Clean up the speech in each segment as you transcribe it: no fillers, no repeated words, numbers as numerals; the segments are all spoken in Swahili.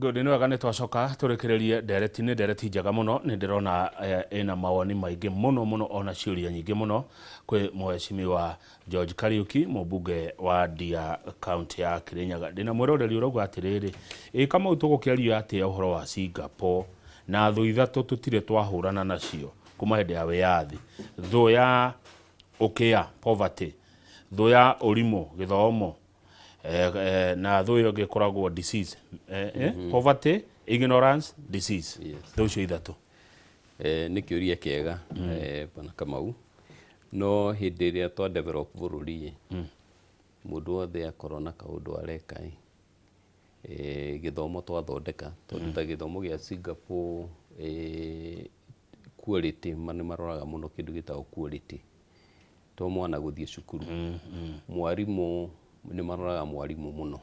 Good, nä wega nä twacoka tå rä kä rä rie ndereti njega må no nä ndä rona ä mawoni maingä må no ona ciå nyingä må no kwä mheshimiwa George Kariuki mũmbunge wa Ndia kaunti ya Kirinyaga. Ndä na mwä roreri å rauga atä rä rä Kamau tå gå kä aria atä å horo wa Singapore na thå ithatå tå tirä twahå rana nacio kuma hä ndä ya wä yathi, thå ya ũkĩa poverty, thå ya å rimå gä thomo na thå ä yo ngä koragwo disease poverty, ignorance, disease. Thå cio ithatå nä kä å ria kä ega Bwana Kamau, no hä ndä ä rä a twa develop bå rå ri må ndå wothe akorwo na kaå ndå areka gä thomo twathondeka tondå ta gä thomo gä a Singapore quality nä maroraga må no kä ndå gä tagwo quality to mwana gå thiä cukuru mwarimå nä maroraga mwarimå må no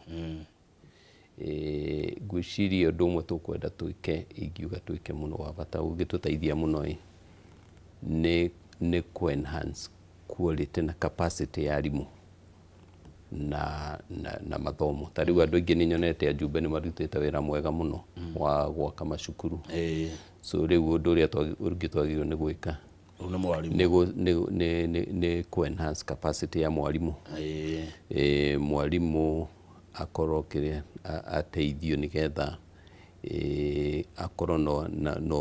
ngwiciria å ndå ũmwe tå kwenda twä ke ingiuga twä ke må no wa bata å ngä tå teithia må no nä ku enhance quality na capacity ya arimũ na mathomo. Ta rä u andå aingä nä nyonete ajumbe nä marutä te wä ra mwega må no wa gwaka macukuru, so rä u å ndå å rä a å ngä twagä rwo nä gwä ka nä ku enhance capacity ya mwarimũ. Mwarimũ akorwo kä ateithio nä getha akorwo no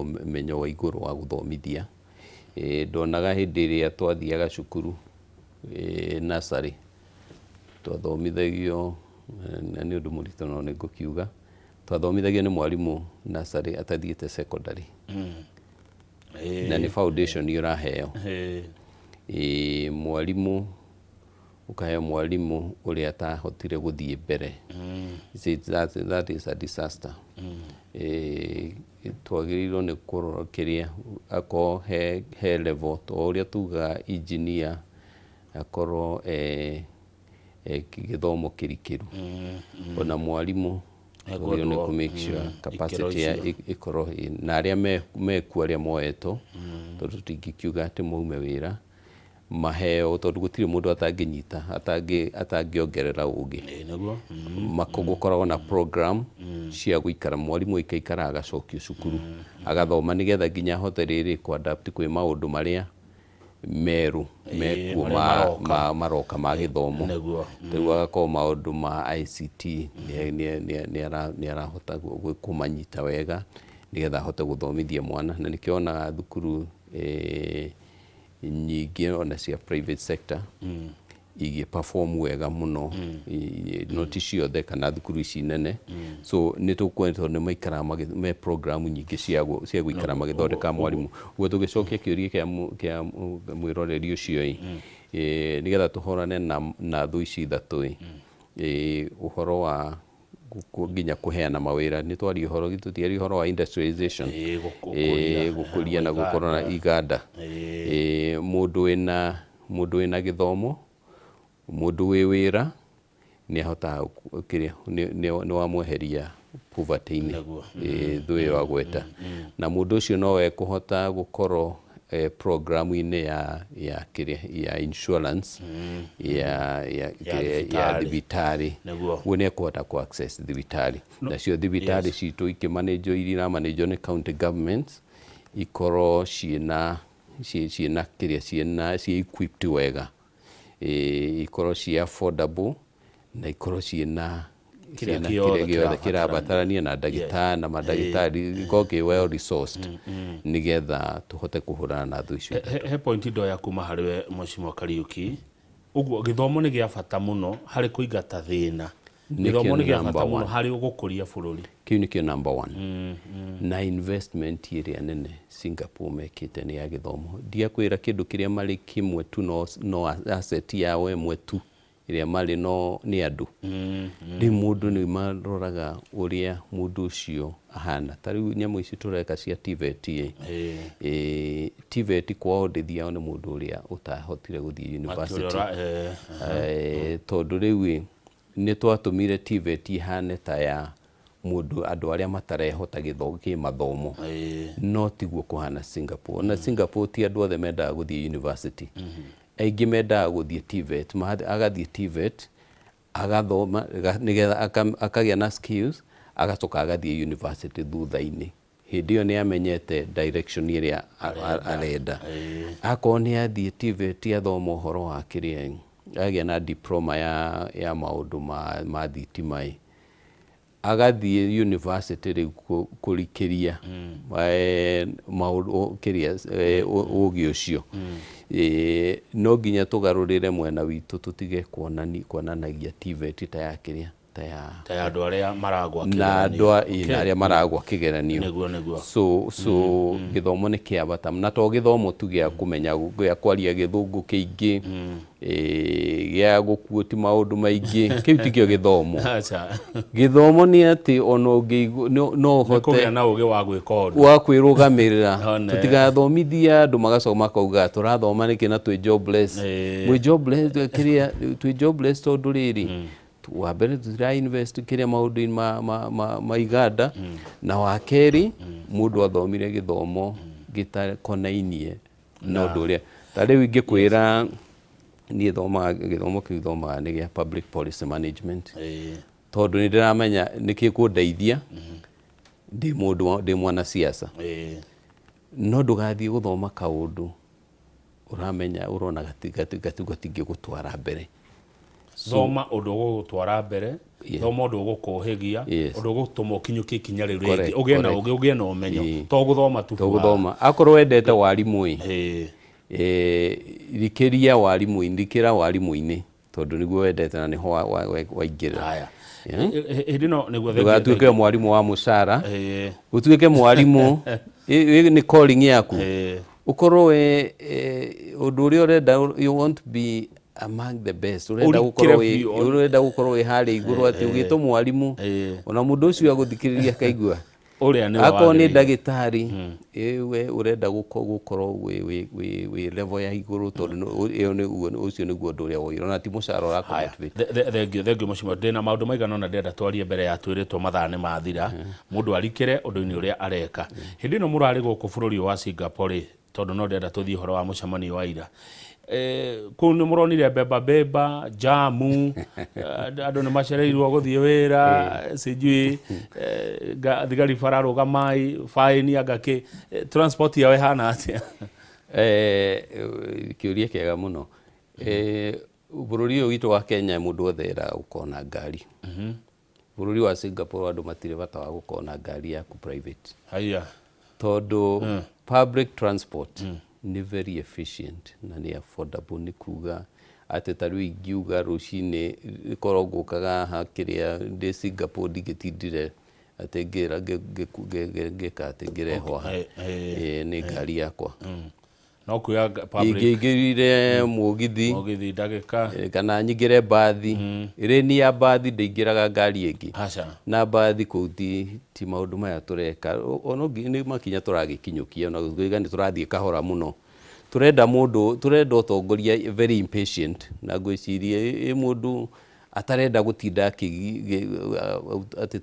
menyo wa igå rå wa gå thomithia. Ndonaga hä ndä ä rä a twathiaga cukuru nursery twathomithagio na nä å ndå må ritå no nä ngå kiuga twathomithagio nä mwarimũ nursery atathiä te secondary na nä foundation å raheo mwarimũ ukaheo mwarimũ å rä a atahotire gå thiä mbere. That is a disaster. Twagä rä irwo nä kå rora kä rä a akorwo he level to å rä a tugaga engineer akorwo gä thomo kä rikä ru ona mwarimũ agä nä kå make sure capacity ikorwo na arä a mekuo arä a moetwo tondå tũtingä kiuga atä maume wä ra maheo tondå gå tirä må ndå atangä nyita atangä ongerera å ngä gå koragwo na program cia gå ikara mwarimũ ikaikara agacokio cukuru agathoma nä getha nginya ahote rä rä kå adapt kwä maå ndå marä a merũ mekuo maroka ma gä thomo. Rä u agakorwo maå ndå ma ICT nä arahota kå manyita wega nä getha ahote gå thomithia mwana na nä kä onaga thukuru nyingä ona cia private sector igä perform wega må no no ti ciothe kana thukuru ici nene, so nä tå kwenda tondå nä maikara me program nyingä cia gå ikara magä thondeka mwarimũ. Guo tå gä cokia kä å ria kä a mwä roreri å cio nä getha tå horane na thå ici ithatå å horo wa nginya kå heana mawä ra nä twaria å horo tå tiaria å horo wa industrialization gå kå ria na gå korwo na iganda må ndå wä na gä thomo må ndå wä wä ra nä ahotaga nä wamweheria poverty-inä thå ä yo agweta na må ndå å cio nowe kå hota gå korwo programu-inä ya insurance ya thibitarä guo nä ekåhota kå access thibitarä nacio thibitarä citå ikä manänjwo irä manänjwo nä county governments ikorwo ciĩna kä rä a ciĩ equipped wega ikorwo ciĩ affordable na ikorwo ciĩna kä rä gä othe kä rabatarania na ndagĩtarĩ na mandagĩtarĩ ikorwo kä well resourced nä getha tå hote kå hå rana na thå icio. He point ndoya kuma harä we Mheshimiwa Kariuki, ũguo gĩthomo nĩ gĩa bata mũno harĩ kũingata thĩna, gĩthomo nĩ gĩa bata mũno harĩ gũkũria bũrũri. Kĩu nĩkĩo number one na investment ĩrĩa nene Singapore mekĩte nĩ ya gĩthomo. Ndiakwĩra kĩndũ kĩrĩa marĩ kĩmwe tu no asset yao ĩmwe tu ĩrĩa marĩ no nĩ andũ. Rĩu mũndũ nĩ maroraga ũrĩa mũndũ ũcio ahana. Ta rĩu nyamũ ici tũreka cia TVET TVET kwao ndĩthiaga nĩ mũndũ ũrĩa ũtahotire gũthiĩ university tondũ rĩu nĩ twatũmire TVET ihane ta ya mũndũ andũ arĩa matarehota gĩthomo mathomo no tiguo kũhana Singapore. Na Singapore ti andũ othe mendaga gũthiĩ university aingĩ mendaga gũthiĩ TVET agathiĩ TVET agathoma nĩgetha akagĩa na skills agacoka agathie university thutha-inĩ. Hĩndĩ ĩyo nĩ amenyete direction ĩrĩa arenda. Akorwo nĩ athiĩ TVET athoma ũhoro wa kĩrĩa, agĩa na diploma ya maũndũ ma thitima, agathiĩ university rĩu kũrikĩria maũndũ kĩrĩa ũũgĩ ũcio. No nginya tũgarũrĩre mwena witũ, tũtige kuonanagia TVET ta ya kĩrĩa, ta ya andũ arĩa maragwa kĩgeranio, na andũ arĩa maragwa kĩgeranio. Nĩguo. So gĩthomo nĩ kĩa bata, na to gĩthomo tu gĩa kũmenya gĩa kwaria gĩthũngũ kĩingĩ, gĩa gũkuoti maũndũ maingĩ, kĩu tikĩo gĩthomo. Gĩthomo nĩ atĩ ona no ũhote kũgĩa na ũũgĩ wa gwĩka ũndũ, wa kwĩrũgamĩrĩra. Tũtigathomithia andũ magacoka makauga tũrathoma nĩkĩ na twĩ jobless. Mwĩ jobless kĩrĩa, twĩ jobless tondũ rĩrĩ, wa mbere tũtira invest kĩrĩa maũndũ-inĩ ma iganda, na wa kerĩ mũndũ athomire gĩthomo gĩtakonainie na ũndũ ũrĩa. Ta rĩu ingĩkwĩra niĩ gĩthomo kĩu thomaga nĩ gĩa public policy management, tondũ nĩ ndĩramenya nĩkĩ kũndeithia ndĩ mwana siasa. No ndũgathiĩ gũthoma kaũndũ ũramenya ũrona gatingĩgũtwara mbere. Thoma ũndũ ũgũgũtwara mbere, thoma ũndũ ũgũkũhĩgia, ũndũ ũgũtũma ũkinyũkie ikinya rĩu rĩngĩ, ũgĩe na ũgĩ, ũgĩe na ũmenyo, to gũthoma tu. To gũthoma. Akorwo wendete warimũ-ĩ, rikĩria warimũ-inĩ, tondũ nĩguo wendete na nĩho waingĩrĩra. Hĩndĩ ĩno nĩguo ndũgatuĩke mwarimũ wa mũcara, ũtuĩke mwarimũ, nĩ calling yaku. Ũkorwo ũndũ ũrĩa ũrenda, you want to be among the best, urenda gukorwo wi haria iguru ati ugitwo mwarimu, ona mundu ucio aguthikiriria kaigua akorwo ni ndagitari, we urenda gukorwo wi level ya iguru, tondu ucio niguo undu uria woire, ona ti mucara urakumotivate. Thengio mucimo, ndina maundu maigana ona ndenda twarie mbere ya twiritwo mathaa ni mathira, mundu arikire undu-ini uria areka. Hindi ino murari guku bururi wa Singapore, tondu no ndenda tuthie horo wa mucemanio wa ira. Kũu nĩ mũronire beba jamu, andũ nĩ macereirwo gũthiĩ wĩra, sijui thigari bararũgamai, faini angaki, transport yao ĩhana atĩa? Kĩũria kĩega mũno. Bũrũri ũyũ witũ wa Kenya mũndũ wothe endaga gũkorwo na ngari. Bũrũri wa Singapore andũ matirĩ bata wa gũkorwo na ngari yaku private. Tondũ public transport ni very efficient na ni affordable, ni kuga ati tarũ ingiuga rucinĩ ikorwo ngũkaga ha kĩrĩa ndĩ Singapore ndigĩtindire ati ngĩka ati ngĩrehwo ni ngari yakwa. No kuya public ingĩingĩrire mũgithi ndagĩka kana nyingĩre mbathi, rĩni ya mbathi ndĩingĩraga ngari ĩngĩ, na mbathi kũu ti maũndũ maya tũreka, ona nĩ makinya tũragĩkinyũkia, ona gũiga nĩ tũrathiĩ kahora mũno. Turenda ũtongoria very impatient, na ngwĩciria mũndũ atarenda gũtinda ati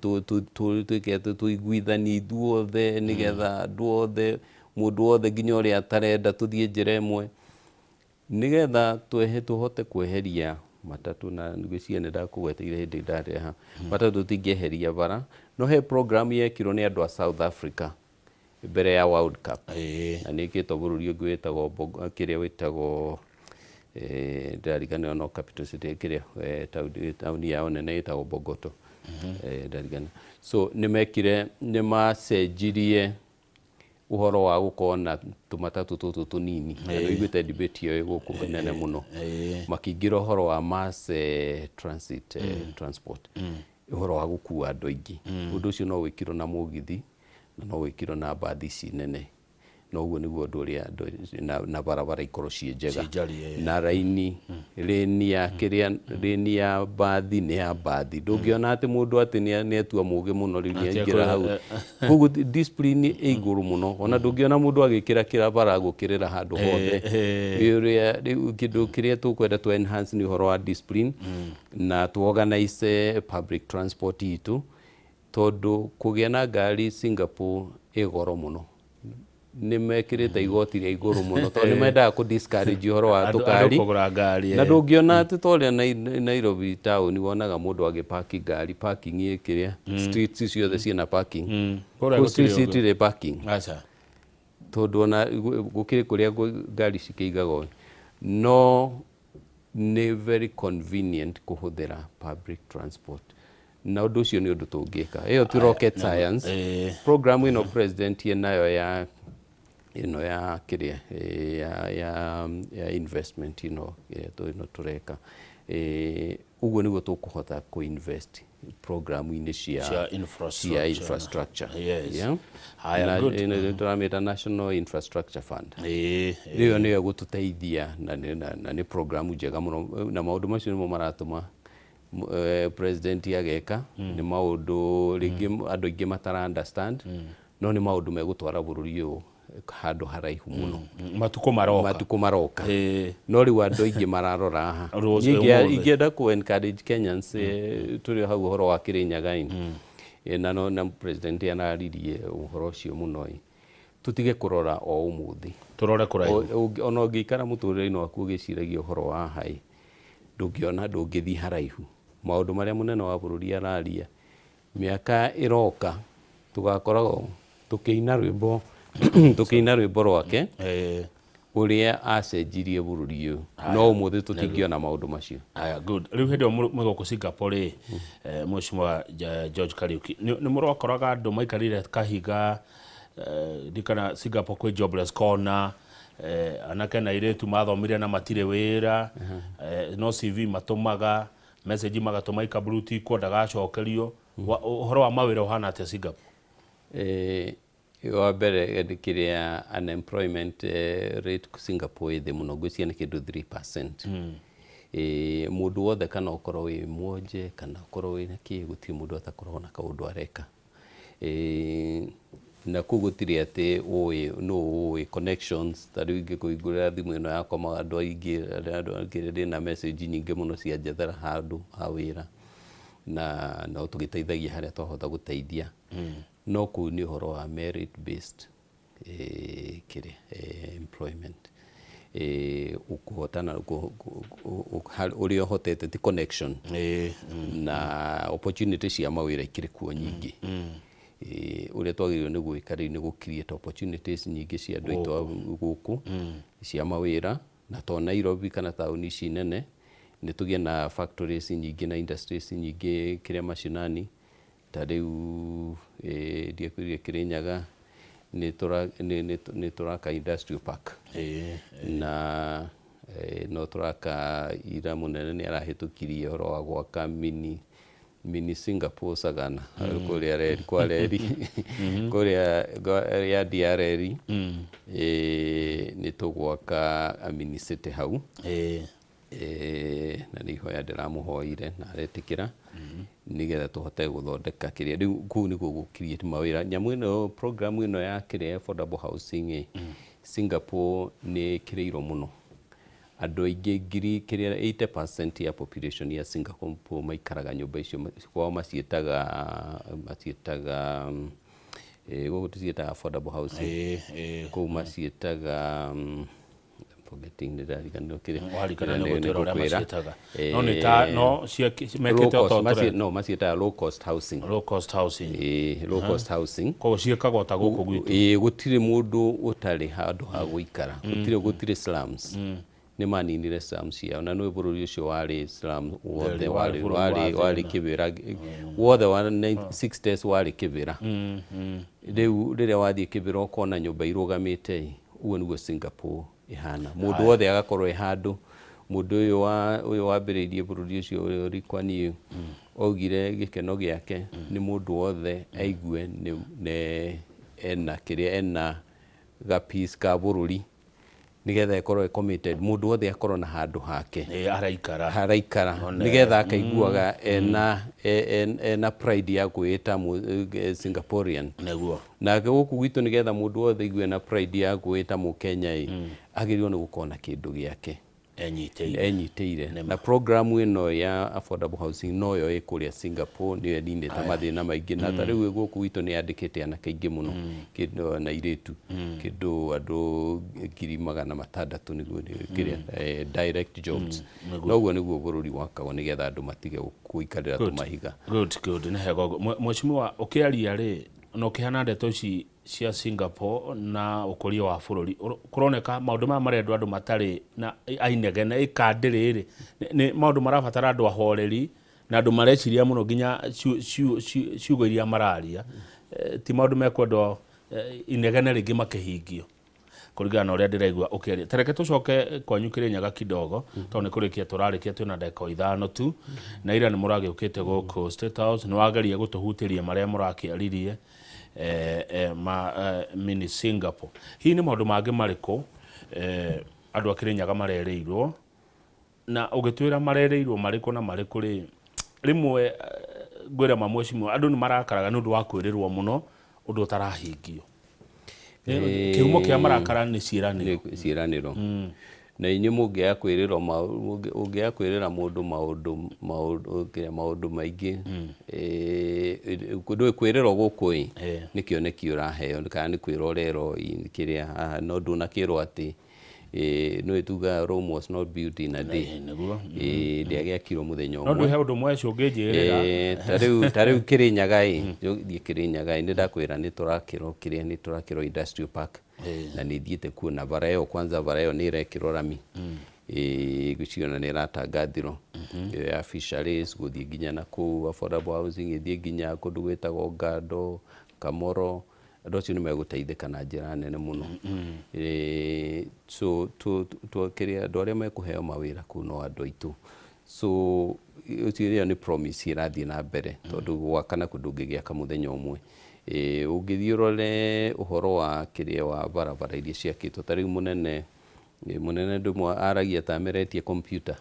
tũiguithanie ithuothe nĩgetha andũ othe, mũndũ wothe nginya ũrĩa atarenda tũthiĩ njĩra ĩmwe, nĩgetha tũhote kweheria matatũ. Na ngwĩciria nĩ ndakũgweteire hĩndĩ ndareha matatũ tingĩeheria bara. No he program yekirwo nĩ andũ a South Africa mbere ya World Cup, na nĩ ĩkĩtwo bũrũri ũngĩ wĩtagwo kĩrĩa wĩtagwo ndarigana no capital city kĩrĩa tauni yao nene ĩtagwo Bogoto, ndarigana. So nĩ macenjirie uhoro wa gukorwo na tumatatũ tũtũ tũnini, na iguĩte debate ĩyo gũkũ nene mũno, makĩingĩra uhoro wa mass transit transport, uhoro wa gũkua andũ aingĩ. Ũndũ ũcio no wĩkirwo na mũgithi na no wĩkirwo na mbathi ici nene, na ũguo nĩguo ũndũ ũrĩa na barabara ikorwo ciĩ njega, na raini ya kĩrĩa, raini ya mbathi nĩ ya mbathi. Ndũngĩona atĩ mũndũ atĩ nĩ atua mũũgĩ mũno rĩu nĩaingĩra hau, koguo discipline ĩ igũrũ mũno. Ona ndũngĩona mũndũ agĩkĩra kĩrabara gũkĩrĩra handũ hothe. Kĩndũ kĩrĩa tũkwenda tu enhance nĩ ũhoro wa discipline, na tu organize public transport itũ, tondũ kũgĩa na ngari Singapore ĩ goro mũno. nĩ mekĩrĩte igoti rĩa igũrũ mũno tondũ nĩ mendaga kũ discourage ũhoro wa tũkari na ndũngĩona atĩ tondũ Nairobi town wonaga mũndũ agĩpaki ngari parking ĩkĩrĩa streets ciothe ciĩna parking streets citirĩ parking tondũ ona gũkĩrĩ kũrĩa ngari cikĩigagwo no nĩ very convenient kũhũthĩra public transport na ũndũ ũcio nĩ ũndũ tũngĩka ĩyo ti rocket science program ĩno president nayo ya kĩrĩa ya investment ĩno tũreka ũguo nĩguo tũkũhota kũ-invest program-inĩ cia infrastructure tũramĩta National Infrastructure Fund ĩyo nĩyo gũtũteithia na nĩ program njega mũno na maũndũ macio nĩmo maratũma president ageka nĩ maũndũ rĩngĩ andũ aingĩ matara understand no nĩ maũndũ megũtwara bũrũri ũyũ handũ haraihu mũno matukũ maroka no rĩu andũ aingĩ mararora haha ingĩenda kũ encourage Kenyans tũrĩ hau ũhoro wa Kĩrĩnyaga na president anaririe ũhoro ũcio mũno tutige kũrora o ũmũthĩ tũrore kũraihu ona ũngĩikara mũtũrĩre-inĩ waku ũgĩciragia ũhoro wa haha ndũngĩona ndũngĩthiĩ haraihu maũndũ marĩa mũnene wa bũrũri araria mĩaka ĩroka tũgakoragwo tũkĩina rwĩmbo rwake ũrĩa acenjirie bũrũri ũyũ no ũmũthĩ tũtingĩona maũndũ macio good rĩu hĩndĩ ĩyo mwĩgũkũ Singapore Mheshimiwa George Kariuki nĩ mũrakoraga andũ maikarire kahiga ndikana Singapore kwĩ jobless corner anake na airĩtu mathomire na matirĩ wĩra no CV matũmaga message magatũma ikabruti ko ndagacokerio ũhoro wa mawĩra ũhana atĩa Singapore wa mbere kĩrĩa unemployment rate Singapore thĩ mũno ngwĩciria nĩ kĩndũ 3%. Mũndũ wothe kana ũkorwo wĩ mwonje kana ũkorwo wĩ na kĩ gũtirĩ mũndũ atakorwo na kaũndũ areka na kũu gũtirĩ atĩ ũĩ connections tarĩu ingĩkũhingũrĩra thimũ ĩno yakwa andũ aingĩ ndĩna message nyingĩ mũno cia njethera handũ ha wĩra na no tũgĩteithagia harĩa twahota gũteithia no kũu nĩ ũhoro wa merit based employment ũkũhotana ũrĩa ũhotete ti connection na opportunity cia mawĩra ikĩrĩ kuo nyingĩ ũrĩa twagĩrĩirwo nĩ gwĩka rĩu nĩ gũ-create opportunities nyingĩ cia andũ aitũ gũkũ cia mawĩra na to Nairobi kana taũni ici nene nĩ tũgĩe na factories nyingĩ na industries nyingĩ kĩrĩa mashinani ta rĩu ndiakwĩrire Kĩrĩnyaga nĩ tũraka industrial park na no tũraka ira mũnene nĩ arahĩtũkirie ũhoro wa gwaka mini Singapore Sagana kũrĩa reri kwa reri kũrĩa ya DRL nĩ tũgwaka mini city hau na nĩ ihoya ndĩramũhoire na aretĩkĩra nĩgetha tũhote gũthondeka kĩrĩa rĩu kũu nĩguo gũ-create mawĩra nyamũ ĩno program ĩno ya kĩrĩa affordable housing Singapore nĩ kĩrĩirwo mũno andũ aingĩ ngiri kĩrĩa 80% ya population ya Singapore maikaraga nyũmba icio kwao maciĩtaga gũkũ tũciĩtaga affordable housing kũu maciĩtaga forgetting ndĩrariganĩrwo no maciĩtaga low cost housing koguo ciĩkagwo ta gũkũ gwitũ gũtirĩ mũndũ ũtarĩ handũ ha gũikara gũtirĩ slums nĩ maninire slums ciao na nĩ bũrũri ũcio warĩ slum wothe warĩ kĩbĩra wothe wa 60s warĩ kĩbĩra rĩu rĩrĩa wathiĩ kĩbĩra ũkona nyũmba irũgamĩte ũguo nĩguo Singapore ihana mũndũ wothe agakorwo handũ mũndũ ũyũ wambĩrĩirie bũrũri ũcio Rikwani augire gĩkeno gĩake nĩ mũndũ wothe aigue ena ga piece ka bũrũri nĩgetha akorwo committed mũndũ wothe akorwo na handũ hake haraikara nĩgetha akaiguaga ena pride ya gwĩta Singaporean na gũkũ gwitũ nĩgetha mũndũ wothe aigue na pride ya gwĩta Mũkenya agĩrĩirwo nĩ gũkorwo na kĩndũ gĩake enyiteire na programu ino ya affordable housing no yo ikuria Singapore ni endindete mathina maingi na tariu guku witu ni andikite ana kaingi muno kindu na iritu kindu andu 600,000 niguo kiria direct jobs noguo niguo bururi wakagwo nigetha andu matige kuikarira tumahiga. Good ne hego mweshimiwa ukiaria ri no kihana ndeto ici cia Singapore na ukoria wa bururi kuroneka maundu ma marendwa andu matari na ainegene ikandiriri ni maundu marabatara andu ahoreri na andu mareciria muno ginya ciugo iria mararia ti maundu mekwendwo inegene ringi makihingio kurigana uria ndiraigua ukiaria tereke tucoke kwanyu Kirinyaga kidogo tondu kurikia turarikia twina ndeko 5 tu na ira ni muragiukite guku State House ni wageria gutuhutiria maria murakiaririe mini Singapore hii ni maundu mangi mariko andu a Kirinyaga marereirwo na ugitwira marereirwo mariko na mariko ri rimwe gwira mamwecimu andu ni marakaraga nundu wa kwirirwo muno undu utarahingio kiumo kia marakara ni ciiraniro na inyu mungia kwirira mundu maundu maingi kundu kwirira guku ni kioneki uraheo kana ni kwirorero kiria no nduna kirwo ati no ituga Rome was not built in a day ndiagia kiro muthenya umwe no he undu mweci ungijirira tariu Kirinyaga Kirinyaga ni ndakwira ni turakiro industrial park na ni thiete kuona Varayo kwanza Varayo ni rekiro rami guciona ni ratangathiro ya fisheries guthie ginya na ku affordable housing ithie ginya kundu gwitagwo Ngando Kamoro andu acio ni meguteithika na njira nene muno so tu kiria andu aria mekuheo mawira kuno andu aitu so ucio ni promise irathie na mbere tondu gwakana kundu ngigiaka muthenya umwe ungithiurore uhoro wa kiria wa barabara iria ciakitwo tariu munene ndumwe aragia tameretie computer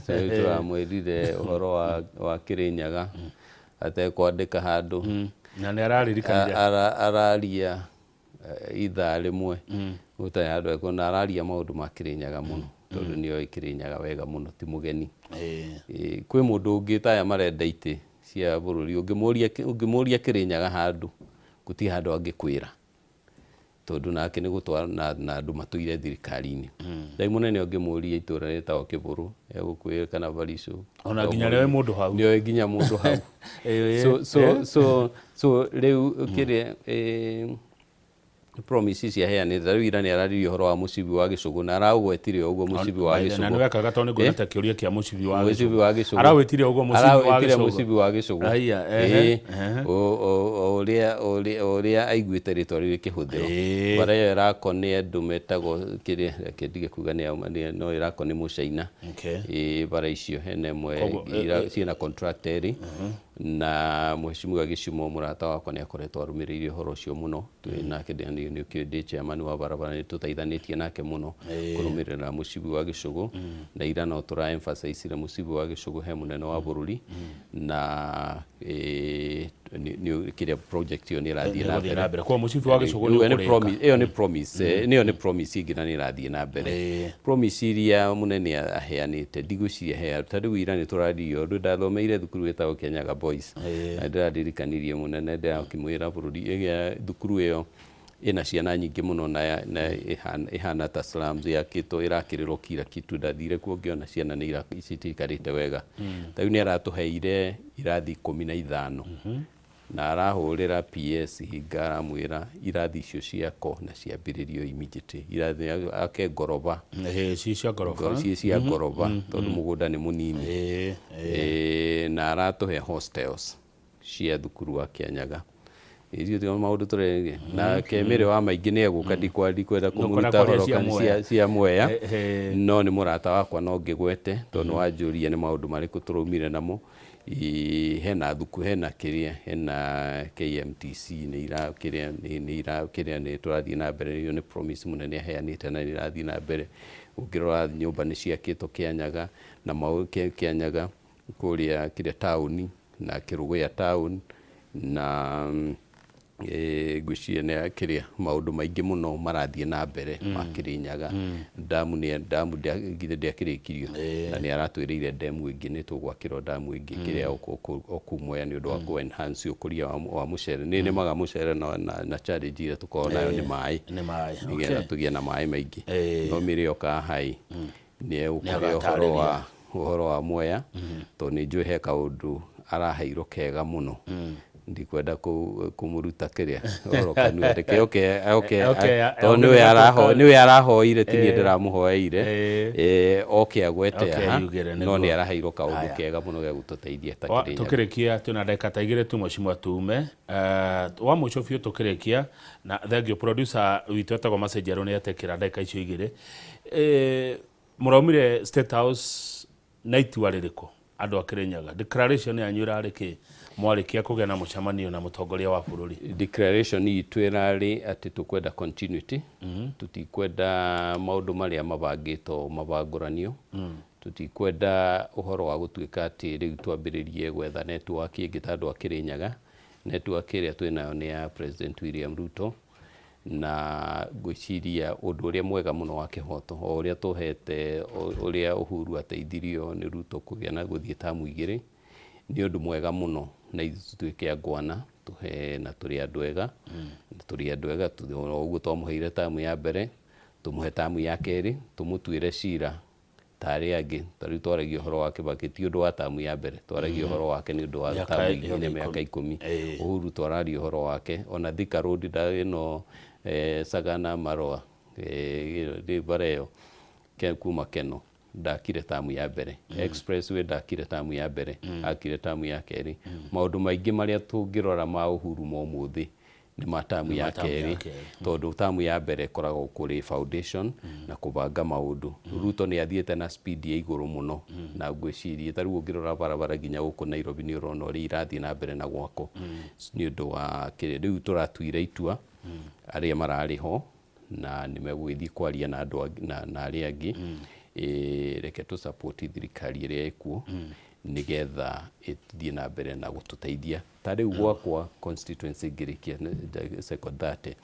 turamwirire uhoro wa Kirinyaga atekwandika handu na ni araririkania araria ithaa rimwe uta handu ekona araria maundu ma Kirinyaga muno tondu nio Kirinyaga wega muno ti mugeni kwi mundu ungi taya marenda ite cia bururi ungimuria Kirinyaga handu guti handu angikwira tondu nake ni gutwara na andu matuire thirikari-ini dai munene ungimuria itura retao Kiburu egukwira kana Bariso ona ginya lewe mundu hau nio ginya mundu hau so reu kiria promises ya hea ni tharu ira ni araririo horo wa mucibi wa Gicugu na arawetire uguo mucibi wa Gicugu na ni wekaga toni ngweta kiuria kia mucibi wa Gicugu arawetire uguo mucibi wa Gicugu aya oria aiguite ritwa riri kihuthiro Varayo irakoni andu metagwo kiria kindige kuga ni no irakoni Mucaina bara icio hene mwe ciina contracteri na Mheshimiwa Gicimo murata wakwa ni akoretwo arumiriire horo cio muno twina kidani ni kindi chairman wa barabara ni tutaithanitie nake muno kurumirira mucibi wa Gicugu na ira no tura emphasize mucibi wa Gicugu he munene wa bururi na ni kiria project yo ni rathie na mbere kwa mucibi wa Gicugu ni promise ni promise ingina ni rathie na mbere promise iria munene aheanite ndiguciria he tariu ira ni turario ndathomeire thukuru wetagwo Kirinyaga Boys ndirarikanirie munene ndakimwira bururi thukuru iyo ina ciana nyingi muno na ihana ta slums yakitwo irakirirwo kira kitu ndathire kuo ngiona ciana ni icitikarite wega tariu ni aratuheire irathi 15 na arahurira PS hingara mwira irathi icio ciako na ciambiririo immediately irathi ake ngoroba cia ngoroba tondu mugunda ni munini na aratuhe hostels cia thukuru wa Kirinyaga icio ti maundu turege na Kemere wa maingi ni eguka ndikwenda kumuruta horo cia Mwea no ni murata wakwa no ngigwete tondu wanjuria ni maundu mariku turumire namo hena thuku hena kiria hena KMTC ni ira ni turathie na mbere iyo ni promise munene aheanite na ni rathie na mbere ukirora nyumba ni ciakitwo Kirinyaga na Kirinyaga kuria kiria town na Kirugu ya town na ngwiciria nä kiria maundu maingi muno marathie na mbere ma Kirinyaga. Damu githe ndiakirikirio na nä aratwiriire demu ingi nä tugwakirwo damu ingi kiria okumwoya nä undu wa ku enhance ukuria wa mucere. Nä nĩmaga mucere na challenge iria tukoragwo nayo nĩ maĩ nĩgetha tũgĩe na maĩ maingĩ. No mĩrĩ yoka hai nĩ ũkũrĩa ũhoro wa Mwea tondũ nĩ njũĩ he kaũndũ araheirwo kega muno. Ndikwenda kumuruta kiria oro kanua reke tondũ nĩwe arahoire ti niĩ ndĩramũhoeire oke agwete aha no nĩ araheirwo kaũndũ kega muno gĩa gũtũteithia ta Kirinyaga. Tũkĩrĩkia twĩna ndagĩka ta igĩrĩ tu Mheshimiwa Tume wa mũico biũ tũkĩrĩkia na thengio producer witũ etagwo Macenjerũ nĩ atekĩra ndagĩka icio igĩrĩ. Mũraumire State House na itua rĩrĩkũ andũ a Kirinyaga? Declaration yanyu ĩrarĩ kĩ mwarĩkia kũgĩa na mũcemanio na mũtongoria wa bũrũri? Declaration itũ ĩrarĩ atĩ tũkwenda continuity, tũtikwenda maũndũ marĩa mabangĩtwo mabangũranio, tũtikwenda ũhoro wa gũtuĩka atĩ rĩu twambĩrĩrie gwetha network ĩngĩ ta andũ a Kirinyaga. Network ĩrĩa twĩnayo nĩ ya President William Ruto na ngwĩciria ũndũ ũrĩa mwega mũno wa kĩhoto o ũrĩa tũhete ũrĩa Uhuru ateithirio nĩ Ruto kũgĩa na gũthiĩ tamu igĩrĩ nĩ ũndũ mwega mũno na ithuĩke a ngwana tũhe na tũrĩ andũ ega ũguo twamũheire tamu ya mbere tũmũhe tamu ya kerĩ tũmũtuĩre cira tarĩ angĩ. Tarĩu twaragia ũhoro wa Kibaki ti ũndũ wa tamu ya mbere, twaragia ũhoro wake nĩ ũndũ wa tamu igĩrĩ mĩaka 10. Uhuru twararia ũhoro wake ona Thika Road ĩno Sagana Marua bara ĩyo kuma Keno ndakire tamu ya mbere. Expressway ndakire tamu ya mbere, akire tamu ya kerĩ. Maũndũ maingĩ marĩa tũngĩrora ma Uhuru mũthĩ nĩ ma tamu ya kerĩ tondũ tamu ya mbere ĩkoragwo kũrĩ foundation na kũbanga maũndũ. Ruto nĩ athiĩte na speed ya igũrũ mũno na ngwĩciria ta rĩu ũngĩrora barabara nginya gũkũ Nairobi nĩ ũrona ũrĩa irathiĩ na mbere na gwakwo nĩ ũndũ wa kĩrĩa. Rĩu tũratuire itua arĩa mararĩ ho na nĩ megũgĩthiĩ kwaria na andũ na arĩa angĩ reke tũ support thirikari ĩrĩa ĩkuo nigetha ĩthiĩ na mbere na gũtũteithia. Ta rĩu gwakwa constituency ngĩrĩkia second 30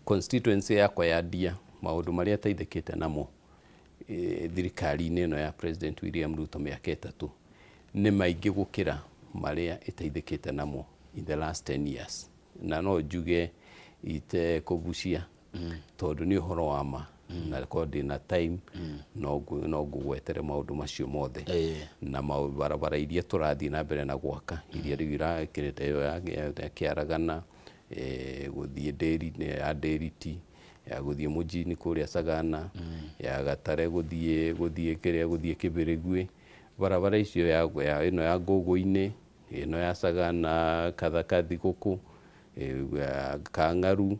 constituency yakwa ya Ndia maũndũ marĩa teithĩkĩte namo thirikari-inĩ ĩno ya President William Ruto mĩaka 3 nĩ maingĩ gũkĩra marĩa ĩteithĩkĩte namo in the last 10 years. Na no njuge itekũgucia tondũ nĩ ũhoro wa ma na record na time no ngũgwetere maũndũ macio mothe na barabara iria tũrathiĩ na mbere na gwaka iria rĩu irakĩrĩte ĩyo ya Kĩaragana gũthiĩ ya Nderiti ya gũthiĩ mũjini kũrĩa Sagana ya Gatare gũthiĩ Kĩbĩrĩgwi. Barabara icio ĩno ya Ngũgũ-inĩ ĩno ya Sagana Kathakathi gũkũ Kang'aru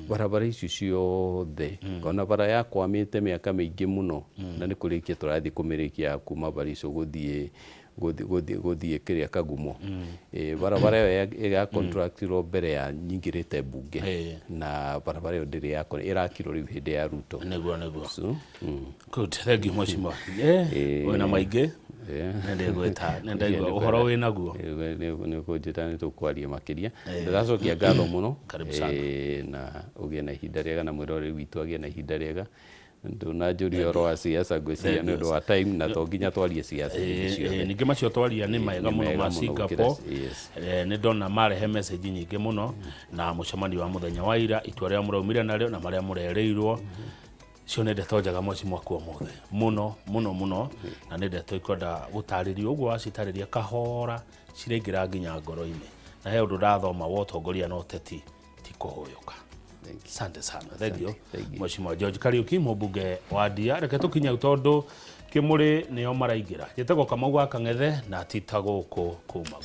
barabara icio ciothe ona bara yakwamĩte mĩaka mĩingĩ mũno na nĩ kũrĩkia tũrathiĩ kũmĩrĩkia kuma Baricho gũthiĩ kĩrĩa Kagumo. Barabara ĩyo ĩga contractirwo mbere ya nyingĩrĩte mbunge na barabara ĩyo ndĩrĩ ĩrakirwo rĩu hĩndĩ ya Ruto. Nĩguo good, thank you Mheshimiwa. Wĩna maingĩ nĩndaigua ũhoro wĩnaguo nĩ kũnjĩta nĩ tũkwaria makĩria. Ndĩracokia ngatho mũno na ũgĩe na ihinda rĩega na mwĩroreri witũ agĩe na ihinda rĩega. Ndũnanjũria ũhoro wa siasa ngwĩciria nĩ ũndũ wa time na to nginya twarie siasa ningĩ macio twaria nĩ mega mũno ma Singapore. Nĩ ndona marehe message nyingĩ mũno na mũcemanio wa mũthenya wa ira itua rĩa mũraumire narĩo na marĩa mũrereirwo cio nĩ ndeto njega Mheshimiwa kwa mũthĩ mũno na nĩ ndeto ikwenda gũtarĩrio ũguo wacitarĩria kahora ciraingĩra nginya ngoro-inĩ na he ũndũ ndathoma wa ũtongoria na ũteti ti kũhũyũka. Asante sana. Thank you Mheshimiwa George Kariuki mũmbunge wa Ndia. Reke tũkinya tondũ Kĩmũrĩ nĩo maraingĩra. Njĩtagwo Kamau wa Kang'ethe na titagwo kũmagwo.